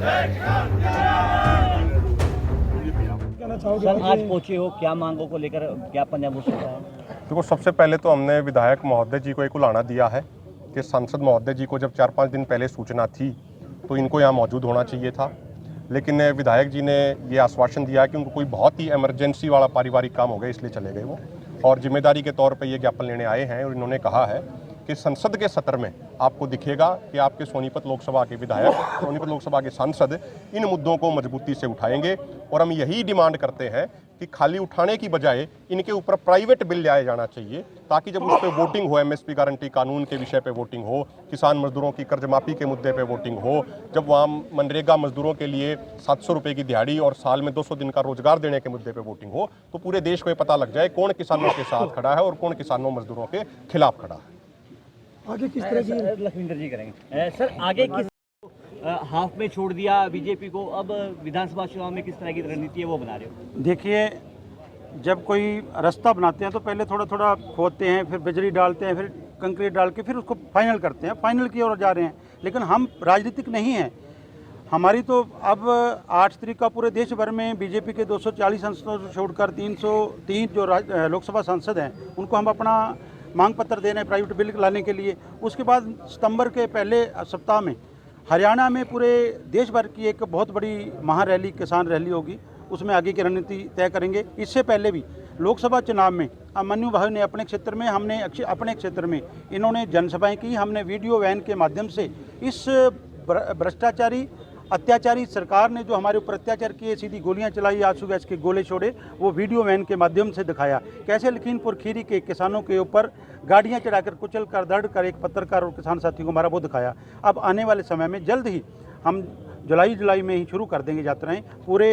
Sir आज पहुंचे हो, क्या मांगों को लेकर ज्ञापन है वो सौंपा है? देखो, सबसे पहले तो हमने विधायक महोदय जी को एक उलाहना दिया है कि सांसद महोदय जी को जब 4-5 दिन पहले सूचना थी तो इनको यहाँ मौजूद होना चाहिए था, लेकिन विधायक जी ने ये आश्वासन दिया कि उनको कोई बहुत ही इमरजेंसी वाला पारिवारिक काम हो गया इसलिए चले गए वो, और जिम्मेदारी के तौर पे ये ज्ञापन लेने आए हैं। और इन्होंने कहा है कि संसद के सत्र में आपको दिखेगा कि आपके सोनीपत लोकसभा के विधायक, सोनीपत लोकसभा के सांसद इन मुद्दों को मजबूती से उठाएंगे। और हम यही डिमांड करते हैं कि खाली उठाने की बजाय इनके ऊपर प्राइवेट बिल लाया जाना चाहिए, ताकि जब उस पर वोटिंग हो, एमएसपी गारंटी कानून के विषय पे वोटिंग हो, किसान मजदूरों की कर्ज माफी के मुद्दे पे वोटिंग हो, जब वहाँ मनरेगा मजदूरों के लिए 700 रुपये की दिहाड़ी और साल में 200 दिन का रोजगार देने के मुद्दे पे वोटिंग हो, तो पूरे देश को ये पता लग जाए कौन किसानों के साथ खड़ा है और कौन किसानों मजदूरों के खिलाफ खड़ा है। आगे किस तरह की लखविंदर जी करेंगे सर, आगे किस हाफ में छोड़ दिया बीजेपी को, अब विधानसभा चुनाव में किस तरह की रणनीति है वो बना रहे हो? देखिए, जब कोई रास्ता बनाते हैं तो पहले थोड़ा थोड़ा खोदते हैं, फिर बजरी डालते हैं, फिर कंक्रीट डाल के फिर उसको फाइनल करते हैं, फाइनल की ओर जा रहे हैं। लेकिन हम राजनीतिक नहीं हैं। हमारी तो अब 8 तारीख का पूरे देश भर में बीजेपी के 240 सांसदों से छोड़कर 303 जो लोकसभा सांसद हैं उनको हम अपना मांग पत्र दे रहे हैं प्राइवेट बिल लाने के लिए। उसके बाद सितंबर के पहले सप्ताह में हरियाणा में पूरे देश भर की एक बहुत बड़ी महारैली, किसान रैली होगी, उसमें आगे की रणनीति तय करेंगे। इससे पहले भी लोकसभा चुनाव में मन्नू भाई ने अपने क्षेत्र में, हमने अपने क्षेत्र में इन्होंने जनसभाएं की। हमने वीडियो वैन के माध्यम से इस भ्रष्टाचारी अत्याचारी सरकार ने जो हमारे ऊपर अत्याचार किए, सीधी गोलियां चलाई, आंसू गैस के गोले छोड़े, वो वीडियो वैन के माध्यम से दिखाया कैसे लखीमपुर खीरी के किसानों के ऊपर गाड़ियां चढ़ाकर कुचल कर दर्द कर एक पत्रकार और किसान साथी को मारा, वो दिखाया। अब आने वाले समय में जल्द ही हम जुलाई में ही शुरू कर देंगे यात्राएं। पूरे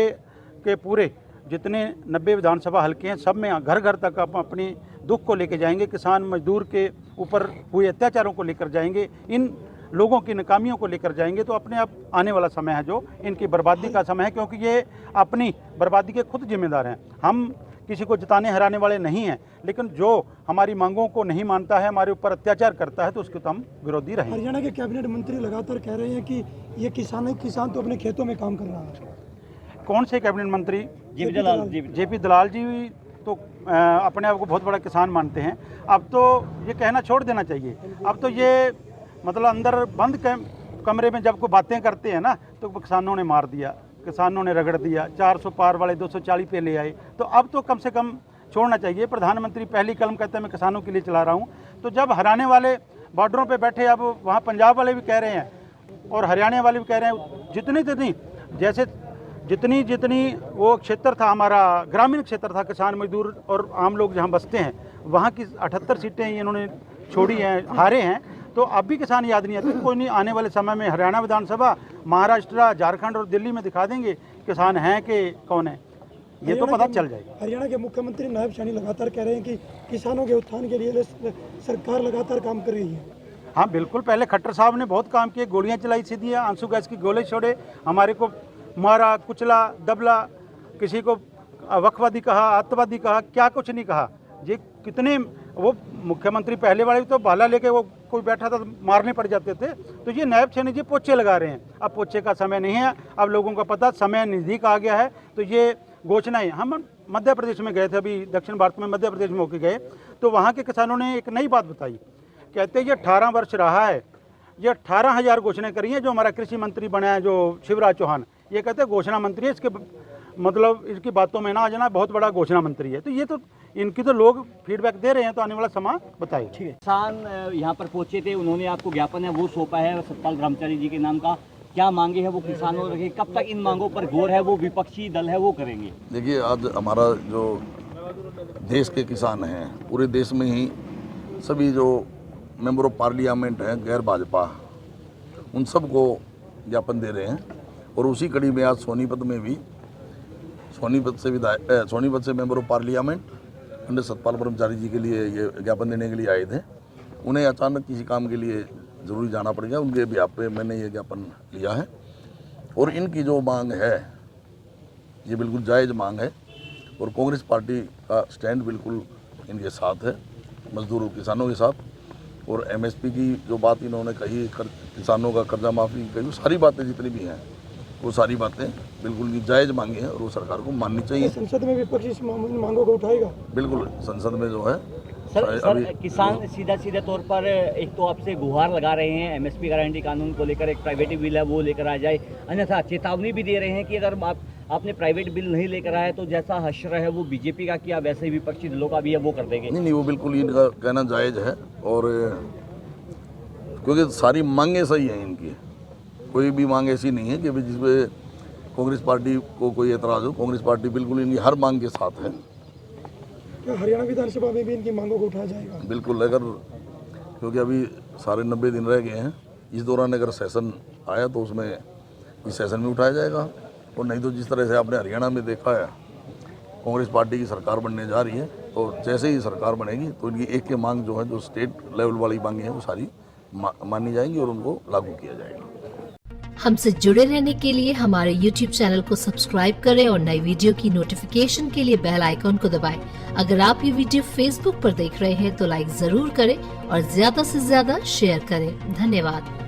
के पूरे जितने 90 विधानसभा हल्के हैं सब में घर घर तक हम अपने दुख को लेकर जाएंगे, किसान मजदूर के ऊपर हुए अत्याचारों को लेकर जाएंगे, इन लोगों की नाकामियों को लेकर जाएंगे। तो अपने आप आने वाला समय है जो इनकी बर्बादी का समय है, क्योंकि ये अपनी बर्बादी के खुद जिम्मेदार हैं। हम किसी को जिताने हराने वाले नहीं हैं, लेकिन जो हमारी मांगों को नहीं मानता है, हमारे ऊपर अत्याचार करता है, तो उसके तो हम विरोधी रहेंगे। हरियाणा के कैबिनेट मंत्री लगातार कह रहे हैं कि ये किसान तो अपने खेतों में काम कर रहा है। कौन से कैबिनेट मंत्री? जेपी दलाल जी तो अपने आप को बहुत बड़ा किसान मानते हैं। अब तो ये कहना छोड़ देना चाहिए। अब तो ये मतलब अंदर बंद कमरे में जब कोई बातें करते हैं ना, तो किसानों ने मार दिया, किसानों ने रगड़ दिया, 400 पार वाले 240 पे ले आए। तो अब तो कम से कम छोड़ना चाहिए। प्रधानमंत्री पहली कलम कहते हैं मैं किसानों के लिए चला रहा हूँ, तो जब हरियाणा वाले बॉर्डरों पे बैठे, अब वहाँ पंजाब वाले भी कह रहे हैं और हरियाणा वाले भी कह रहे हैं, जितनी वो क्षेत्र था हमारा, ग्रामीण क्षेत्र था, किसान मजदूर और आम लोग जहाँ बसते हैं, वहाँ की 78 सीटें इन्होंने छोड़ी हैं, हारे हैं। तो अब भी किसान याद नहीं आते। कोई नहीं, आने वाले समय में हरियाणा विधानसभा, महाराष्ट्र, झारखंड और दिल्ली में दिखा देंगे किसान हैं कि कौन है, ये तो पता चल जाएगा। हरियाणा के मुख्यमंत्री नायब सैनी लगातार कह रहे हैं कि किसानों के उत्थान के लिए सरकार लगातार काम कर रही है। हाँ बिल्कुल, पहले खट्टर साहब ने बहुत काम किए, गोलियां चलाई सीधी, आंसू गैस की गोले छोड़े, हमारे को मारा, कुचला, दबला, किसी को वक्फवादी कहा, आतंकवादी कहा, क्या कुछ नहीं कहा। ये कितने, वो मुख्यमंत्री पहले वाले तो भाला लेके वो कोई बैठा था तो मारने पड़ जाते थे। तो ये नायब सैनी जी पोछे लगा रहे हैं। अब पोछे का समय नहीं है, अब लोगों का पता समय नज़दीक आ गया है। तो ये घोषणाएं, हम मध्य प्रदेश में गए थे, अभी दक्षिण भारत में मध्य प्रदेश में होकर गए, तो वहाँ के किसानों ने एक नई बात बताई। कहते हैं ये 18 वर्ष रहा है, ये 18,000 घोषणाएं करी हैं। जो हमारा कृषि मंत्री बना है जो शिवराज चौहान, ये कहते हैं घोषणा मंत्री है, इसके मतलब इसकी बातों में ना आ जाना, बहुत बड़ा घोषणा मंत्री है। तो ये तो इनकी तो लोग फीडबैक दे रहे हैं, तो आने वाला समय बताइए। ठीक है, किसान यहाँ पर पहुंचे थे, उन्होंने आपको ज्ञापन है वो सौंपा है सतपाल ब्रह्मचारी जी के नाम का। क्या मांगे हैं वो किसानों रखे, कब तक इन मांगों पर गौर है वो विपक्षी दल है वो करेंगे? देखिए, आज हमारा जो देश के किसान हैं, पूरे देश में ही सभी जो मेंबर ऑफ पार्लियामेंट हैं गैर भाजपा, उन सबको ज्ञापन दे रहे हैं। और उसी कड़ी में आज सोनीपत में भी सोनीपत से मेंबर ऑफ पार्लियामेंट पंडित सतपाल ब्रह्मचारी जी के लिए ये ज्ञापन देने के लिए आए थे। उन्हें अचानक किसी काम के लिए ज़रूरी जाना पड़ गया, उनके बिहाफ पे मैंने ये ज्ञापन लिया है। और इनकी जो मांग है ये बिल्कुल जायज़ मांग है, और कांग्रेस पार्टी का स्टैंड बिल्कुल इनके साथ है, मजदूर किसानों के साथ। और एमएसपी की जो बात इन्होंने कही, किसानों का कर्जा माफ़ी कही, सारी बातें जितनी भी हैं वो सारी बातें बिल्कुल नहीं जायज़ मांगे हैं और वो सरकार को माननी चाहिए। संसद में विपक्ष इस मांगों को उठाएगा? बिल्कुल संसद में जो है सर किसान सीधे तौर पर एक तो आपसे गुहार लगा रहे हैं एमएसपी गारंटी कानून को लेकर, एक प्राइवेट बिल है वो लेकर आ जाए, अन्यथा चेतावनी भी दे रहे हैं कि अगर आपने प्राइवेट बिल नहीं लेकर आए तो जैसा हश्र है वो बीजेपी का किया वैसे ही विपक्षी दलों का भी है वो कर देंगे। नहीं वो बिल्कुल इनका कहना जायज़ है, और क्योंकि सारी मांगें सही हैं इनकी, कोई भी मांग ऐसी नहीं है कि जिसमें कांग्रेस पार्टी को कोई एतराज़ हो। कांग्रेस पार्टी बिल्कुल इनकी हर मांग के साथ है। क्या हरियाणा विधानसभा में भी इनकी मांगों को उठाया जाएगा? बिल्कुल, अगर क्योंकि अभी सारे 90 दिन रह गए हैं, इस दौरान अगर सेशन आया तो उसमें इस सेशन में उठाया जाएगा, और नहीं तो जिस तरह से आपने हरियाणा में देखा है कांग्रेस पार्टी की सरकार बनने जा रही है, तो जैसे ही सरकार बनेगी तो इनकी एक के मांग जो है जो स्टेट लेवल वाली मांगे हैं वो सारी मानी जाएंगी और उनको लागू किया जाएगा। हमसे जुड़े रहने के लिए हमारे YouTube चैनल को सब्सक्राइब करें और नई वीडियो की नोटिफिकेशन के लिए बेल आइकॉन को दबाएं। अगर आप ये वीडियो Facebook पर देख रहे हैं तो लाइक जरूर करें और ज्यादा से ज्यादा शेयर करें। धन्यवाद।